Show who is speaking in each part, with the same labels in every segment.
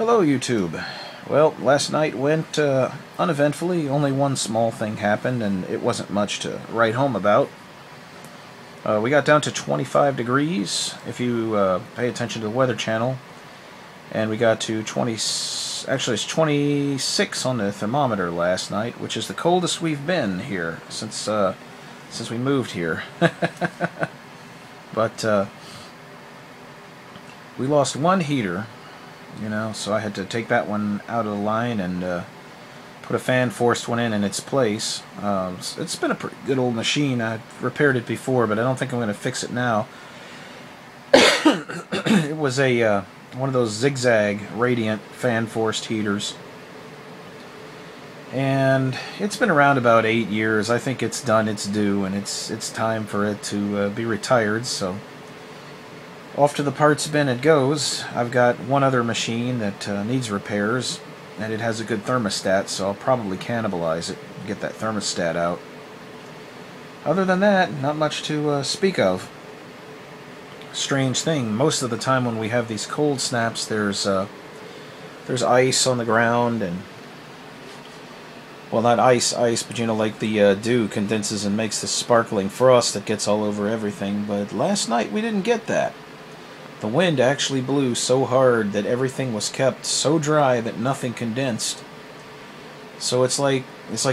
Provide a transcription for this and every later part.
Speaker 1: Hello YouTube. Well, last night went uneventfully. Only one small thing happened, and it wasn't much to write home about. We got down to 25 degrees, if you pay attention to the Weather Channel. And we got to 20... Actually, it's 26 on the thermometer last night, which is the coldest we've been here since we moved here. But we lost one heater, you know, so I had to take that one out of the line and put a fan-forced one in its place. It's been a pretty good old machine. I repaired it before, but I don't think I'm going to fix it now. It was a one of those zigzag radiant fan-forced heaters, and it's been around about 8 years. I think it's done its due, and it's time for it to be retired. So off to the parts bin it goes. I've got one other machine that needs repairs, and it has a good thermostat, so I'll probably cannibalize it and get that thermostat out. Other than that, not much to speak of. Strange thing, most of the time when we have these cold snaps, there's ice on the ground, and, well, not ice, but you know, like the dew condenses and makes this sparkling frost that gets all over everything. But last night we didn't get that. The wind actually blew so hard that everything was kept so dry that nothing condensed. So it's like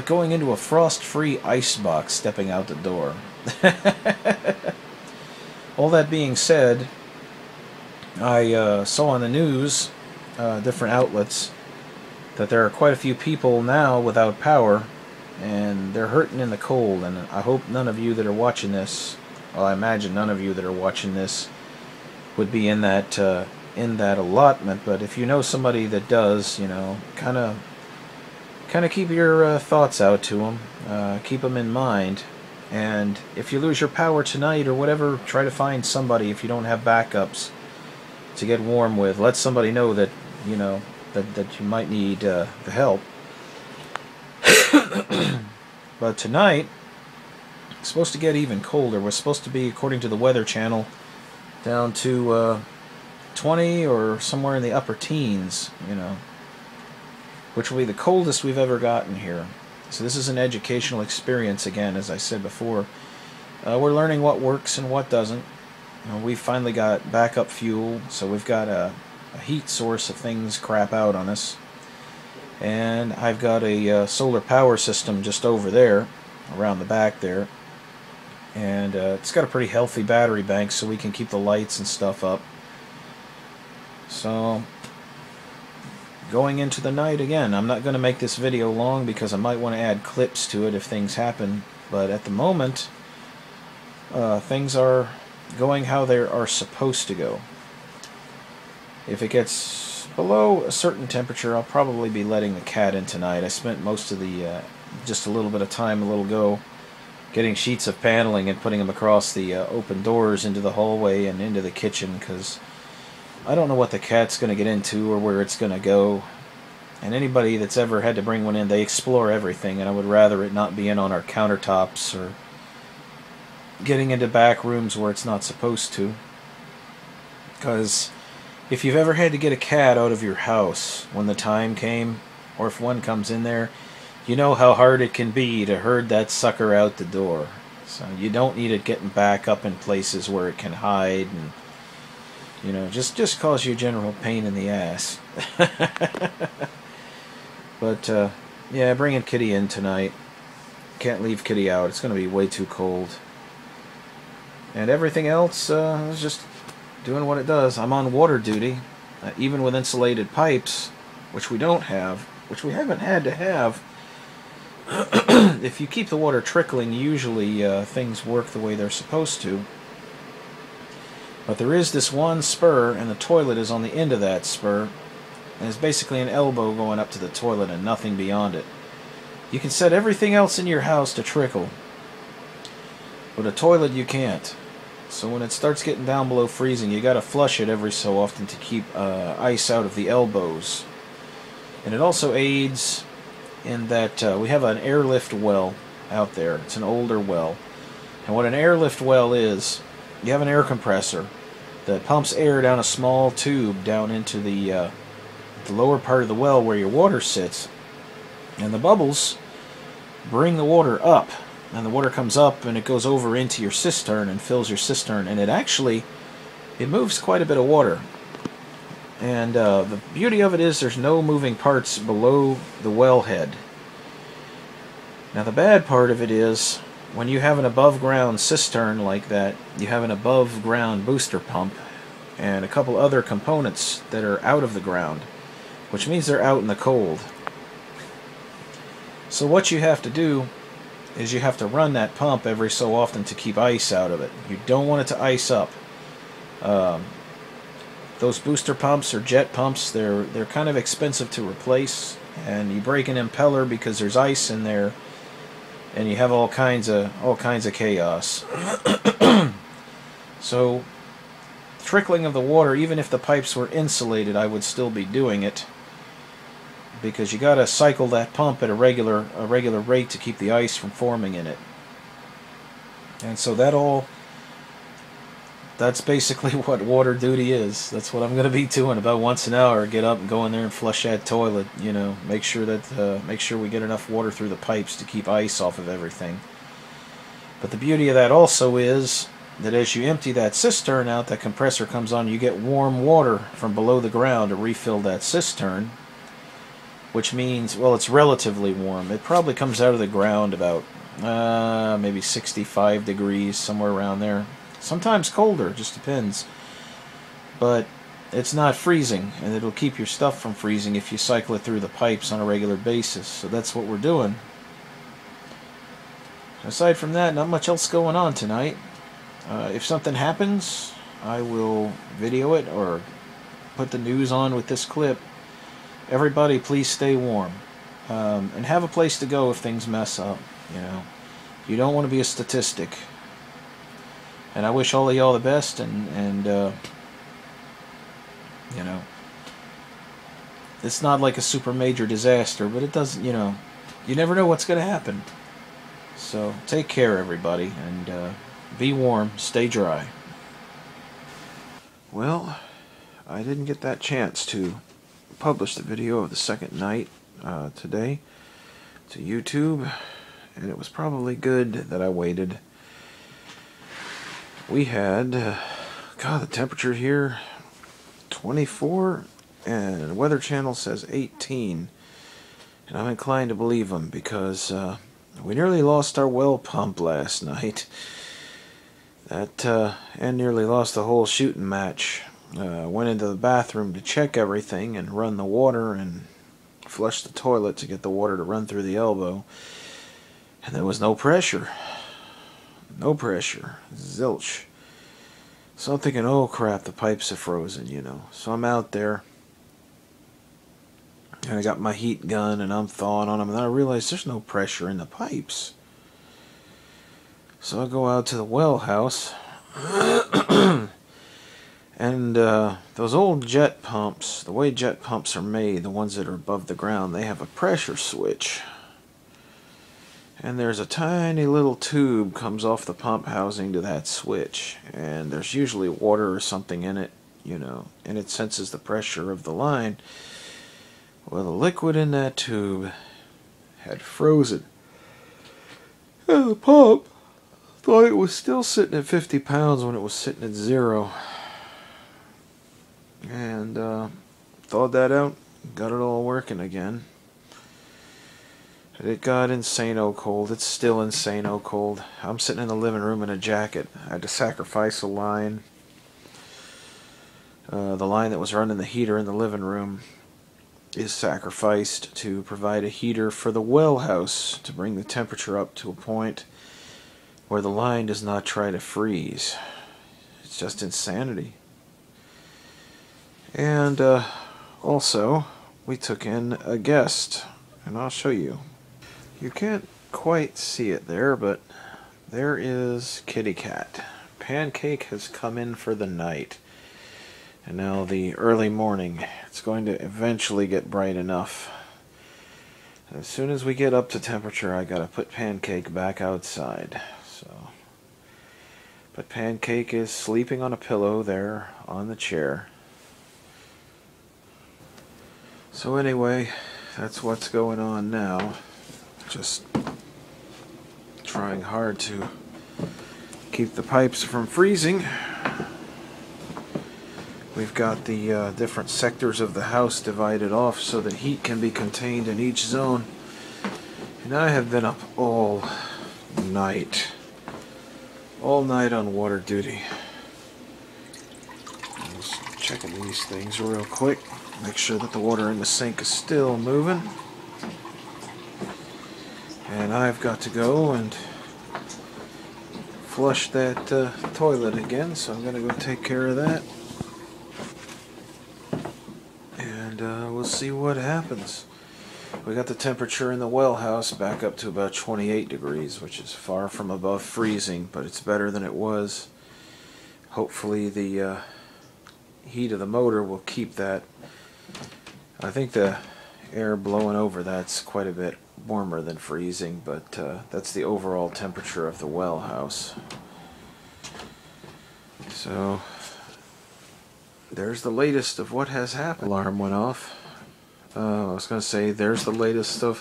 Speaker 1: going into a frost-free ice box stepping out the door. All that being said, I saw on the news, different outlets, that there are quite a few people now without power, and they're hurting in the cold. And I hope none of you that are watching this, well, I imagine none of you that are watching this would be in that allotment. But if you know somebody that does, you know, kind of keep your thoughts out to them, keep them in mind. And if you lose your power tonight or whatever, try to find somebody, if you don't have backups, to get warm with. Let somebody know that, you know, that you might need the help. But tonight, it's supposed to get even colder. We're supposed to be, according to the Weather Channel, down to 20 or somewhere in the upper teens, you know, which will be the coldest we've ever gotten here. So this is an educational experience again, as I said before. We're learning what works and what doesn't. You know, we've finally got backup fuel, so we've got a heat source if things crap out on us. And I've got a solar power system just over there, around the back there. And it's got a pretty healthy battery bank, so we can keep the lights and stuff up. So going into the night again, I'm not going to make this video long because I might want to add clips to it if things happen, but at the moment things are going how they are supposed to go. If it gets below a certain temperature, I'll probably be letting the cat in tonight. I spent most of the just a little bit of time a little ago getting sheets of paneling and putting them across the open doors into the hallway and into the kitchen, because I don't know what the cat's going to get into or where it's going to go. And anybody that's ever had to bring one in, they explore everything, and I would rather it not be in on our countertops or getting into back rooms where it's not supposed to. Because if you've ever had to get a cat out of your house when the time came, or if one comes in there, you know how hard it can be to herd that sucker out the door. So you don't need it getting back up in places where it can hide, and, you know, just cause you general pain in the ass. But yeah, bringing Kitty in tonight. Can't leave Kitty out. It's going to be way too cold. And everything else is just doing what it does. I'm on water duty, even with insulated pipes, which we don't have, which we haven't had to have. If you keep the water trickling, usually things work the way they're supposed to. But there is this one spur, and the toilet is on the end of that spur, and it's basically an elbow going up to the toilet and nothing beyond it. You can set everything else in your house to trickle, but a toilet you can't. So when it starts getting down below freezing, you got to flush it every so often to keep ice out of the elbows. And it also aids in that we have an airlift well out there. It's an older well. And what an airlift well is, you have an air compressor that pumps air down a small tube down into the the lower part of the well where your water sits. And the bubbles bring the water up. And the water comes up and it goes over into your cistern and fills your cistern. And it moves quite a bit of water. And the beauty of it is there's no moving parts below the wellhead. Now the bad part of it is when you have an above ground cistern like that, you have an above ground booster pump and a couple other components that are out of the ground, which means they're out in the cold. So what you have to do is you have to run that pump every so often to keep ice out of it. You don't want it to ice up. Those booster pumps or jet pumps, they're kind of expensive to replace, and you break an impeller because there's ice in there, and you have all kinds of chaos. So trickling of the water, even if the pipes were insulated, I would still be doing it, because you got to cycle that pump at a regular rate to keep the ice from forming in it. And so that's basically what water duty is. That's what I'm going to be doing about once an hour. Get up and go in there and flush that toilet. You know, make sure we get enough water through the pipes to keep ice off of everything. But the beauty of that also is that as you empty that cistern out, that compressor comes on, you get warm water from below the ground to refill that cistern, which means, well, it's relatively warm. It probably comes out of the ground about maybe 65 degrees, somewhere around there. Sometimes colder, just depends. But it's not freezing, and it'll keep your stuff from freezing if you cycle it through the pipes on a regular basis. So that's what we're doing. Aside from that, not much else going on tonight. If something happens, I will video it or put the news on with this clip. Everybody, please stay warm. And have a place to go if things mess up. You know, you don't want to be a statistic. And I wish all of y'all the best, and you know, it's not like a super major disaster, but it doesn't, you know, you never know what's going to happen. So take care, everybody, and be warm, stay dry. Well, I didn't get that chance to publish the video of the second night today to YouTube, and it was probably good that I waited. We had, God, the temperature here, 24, and the Weather Channel says 18. And I'm inclined to believe them, because we nearly lost our well pump last night. And nearly lost the whole shooting match. Went into the bathroom to check everything and run the water and flush the toilet to get the water to run through the elbow. And there was no pressure. No pressure. Zilch. So I'm thinking, oh crap, the pipes are frozen, you know. So I'm out there, and I got my heat gun, and I'm thawing on them, and then I realize there's no pressure in the pipes. So I go out to the well house, and those old jet pumps, the way jet pumps are made, the ones that are above the ground, they have a pressure switch. And there's a tiny little tube comes off the pump housing to that switch, and there's usually water or something in it, you know, and it senses the pressure of the line. Well, the liquid in that tube had frozen, and the pump thought it was still sitting at 50 pounds when it was sitting at 0. And thawed that out, got it all working again. It got insane-o cold. It's still insane-o cold. I'm sitting in the living room in a jacket. I had to sacrifice a line. The line that was running the heater in the living room is sacrificed to provide a heater for the well house to bring the temperature up to a point where the line does not try to freeze. It's just insanity. And also, we took in a guest, and I'll show you. You can't quite see it there, but there is Kitty Cat. Pancake has come in for the night. And now the early morning, it's going to eventually get bright enough. As soon as we get up to temperature, I gotta put Pancake back outside. So, but Pancake is sleeping on a pillow there on the chair. So anyway, that's what's going on now. Just trying hard to keep the pipes from freezing. We've got the different sectors of the house divided off so that heat can be contained in each zone. And I have been up all night on water duty. Just checking these things real quick. Make sure that the water in the sink is still moving. And I've got to go and flush that toilet again, so I'm going to go take care of that. And we'll see what happens. We got the temperature in the well house back up to about 28 degrees, which is far from above freezing, but it's better than it was. Hopefully the heat of the motor will keep that. I think the air blowing over that's quite a bit warmer than freezing, but that's the overall temperature of the well house. So there's the latest of what has happened. Alarm went off. I was going to say there's the latest of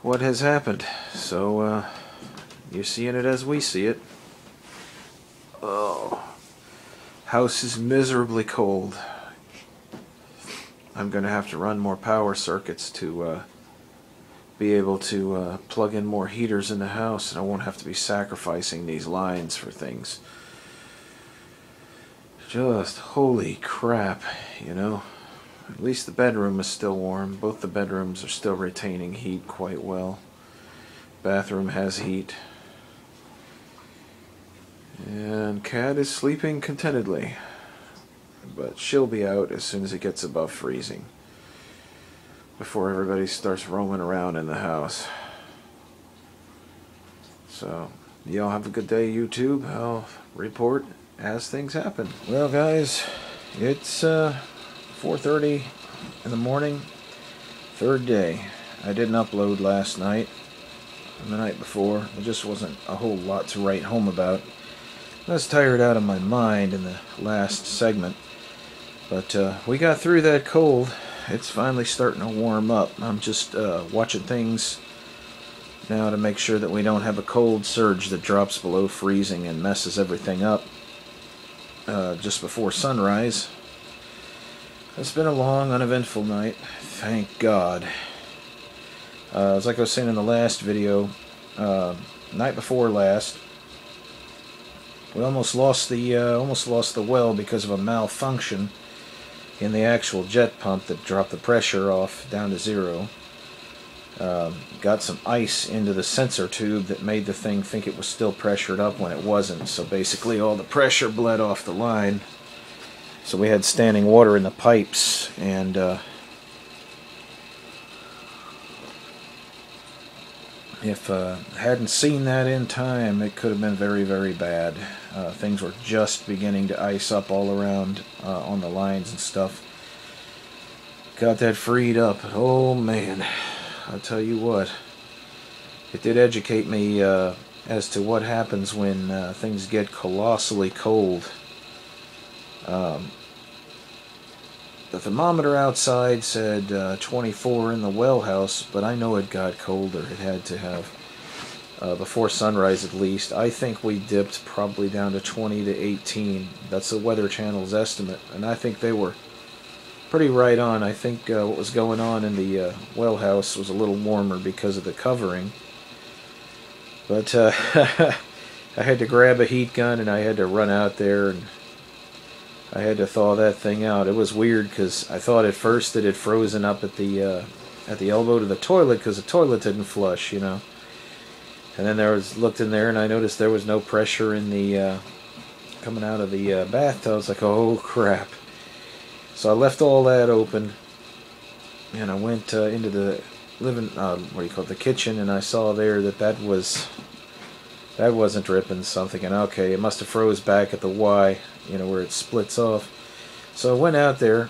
Speaker 1: what has happened. So you're seeing it as we see it. Oh, house is miserably cold. I'm going to have to run more power circuits to be able to plug in more heaters in the house, and I won't have to be sacrificing these lines for things. Just holy crap, you know. At least the bedroom is still warm. Both the bedrooms are still retaining heat quite well. Bathroom has heat. And Cat is sleeping contentedly. But she'll be out as soon as it gets above freezing. Before everybody starts roaming around in the house. So, y'all have a good day, YouTube. I'll report as things happen. Well, guys, it's 4:30 in the morning, third day. I didn't upload last night and the night before. There just wasn't a whole lot to write home about. I was tired out of my mind in the last segment, but we got through that cold. It's finally starting to warm up. I'm just watching things now to make sure that we don't have a cold surge that drops below freezing and messes everything up just before sunrise. It's been a long, uneventful night. Thank God. As like I was saying in the last video, night before last, we almost lost the well because of a malfunction in the actual jet pump that dropped the pressure off down to zero. Got some ice into the sensor tube that made the thing think it was still pressured up when it wasn't. So basically all the pressure bled off the line. So we had standing water in the pipes, and if hadn't seen that in time, it could have been very, very bad. Things were just beginning to ice up all around on the lines and stuff. Got that freed up. Oh man, I'll tell you what. It did educate me as to what happens when things get colossally cold. The thermometer outside said 24 in the well house, but I know it got colder. It had to have, before sunrise at least. I think we dipped probably down to 20 to 18. That's the Weather Channel's estimate, and I think they were pretty right on. I think what was going on in the well house was a little warmer because of the covering. But I had to grab a heat gun and I had to run out there and I had to thaw that thing out. It was weird because I thought at first that it frozen up at the elbow to the toilet because the toilet didn't flush, you know. And then looked in there and I noticed there was no pressure in the coming out of the bathtub. I was like, oh crap! So I left all that open and I went into the the kitchen, and I saw there that wasn't dripping. So I'm thinking, okay, it must have froze back at the Y, you know, where it splits off. So I went out there,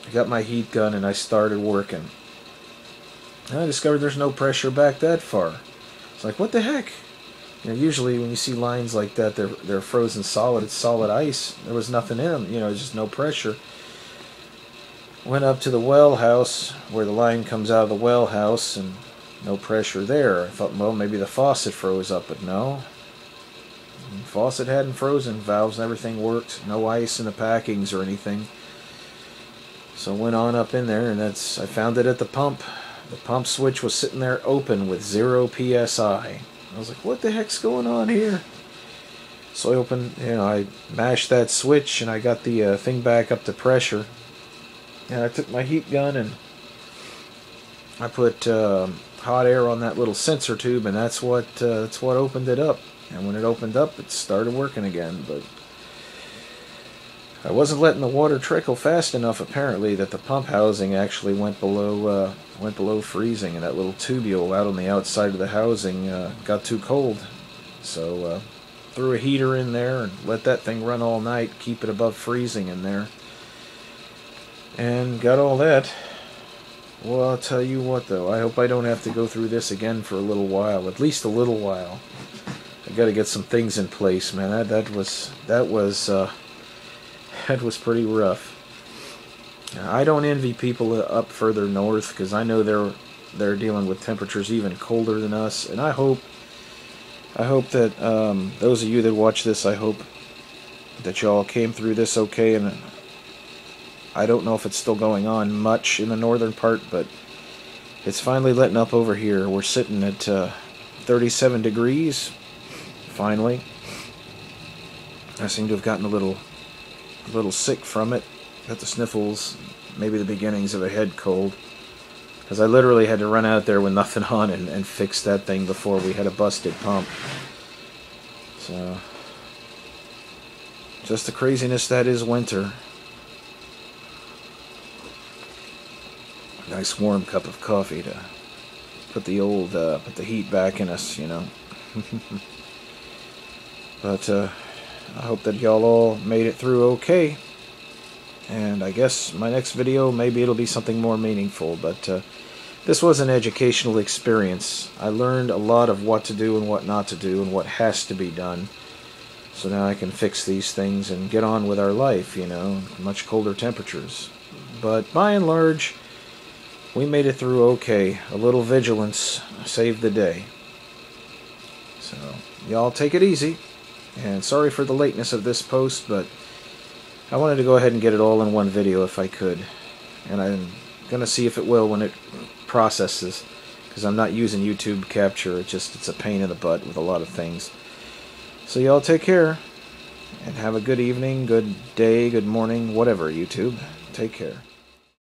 Speaker 1: I got my heat gun, and I started working. And I discovered there's no pressure back that far. It's like, what the heck? You know, usually when you see lines like that, they're frozen solid. It's solid ice. There was nothing in them. You know, just no pressure. Went up to the well house where the line comes out of the well house, and no pressure there. I thought, well, maybe the faucet froze up, but no. The faucet hadn't frozen. Valves and everything worked. No ice in the packings or anything. So I went on up in there, and I found it at the pump. The pump switch was sitting there open with 0 PSI. I was like, what the heck's going on here? So I I mashed that switch, and I got the thing back up to pressure. And I took my heat gun and I put hot air on that little sensor tube, and that's what opened it up. And when it opened up, it started working again. But I wasn't letting the water trickle fast enough, apparently, that the pump housing actually went below freezing, and that little tubule out on the outside of the housing got too cold. So threw a heater in there and let that thing run all night, keep it above freezing in there. And got all that. Well, I'll tell you what, though. I hope I don't have to go through this again for a little while. At least a little while. I got to get some things in place, man. That was pretty rough. I don't envy people up further north, because I know they're dealing with temperatures even colder than us. And I hope that those of you that watch this, I hope that y'all came through this okay. And I don't know if it's still going on much in the northern part, but it's finally letting up over here. We're sitting at 37 degrees, finally. I seem to have gotten a little sick from it. Got the sniffles, maybe the beginnings of a head cold. Because I literally had to run out there with nothing on and fix that thing before we had a busted pump. So, just the craziness that is winter. Nice warm cup of coffee to put the heat back in us, you know. But I hope that y'all all made it through okay. And I guess my next video, maybe it'll be something more meaningful. But this was an educational experience. I learned a lot of what to do and what not to do and what has to be done. So now I can fix these things and get on with our life, you know, much colder temperatures. But by and large, we made it through okay. A little vigilance saved the day. So, y'all take it easy. And sorry for the lateness of this post, but I wanted to go ahead and get it all in one video if I could. And I'm going to see if it will when it processes. Because I'm not using YouTube Capture. It's a pain in the butt with a lot of things. So y'all take care. And have a good evening, good day, good morning, whatever, YouTube. Take care.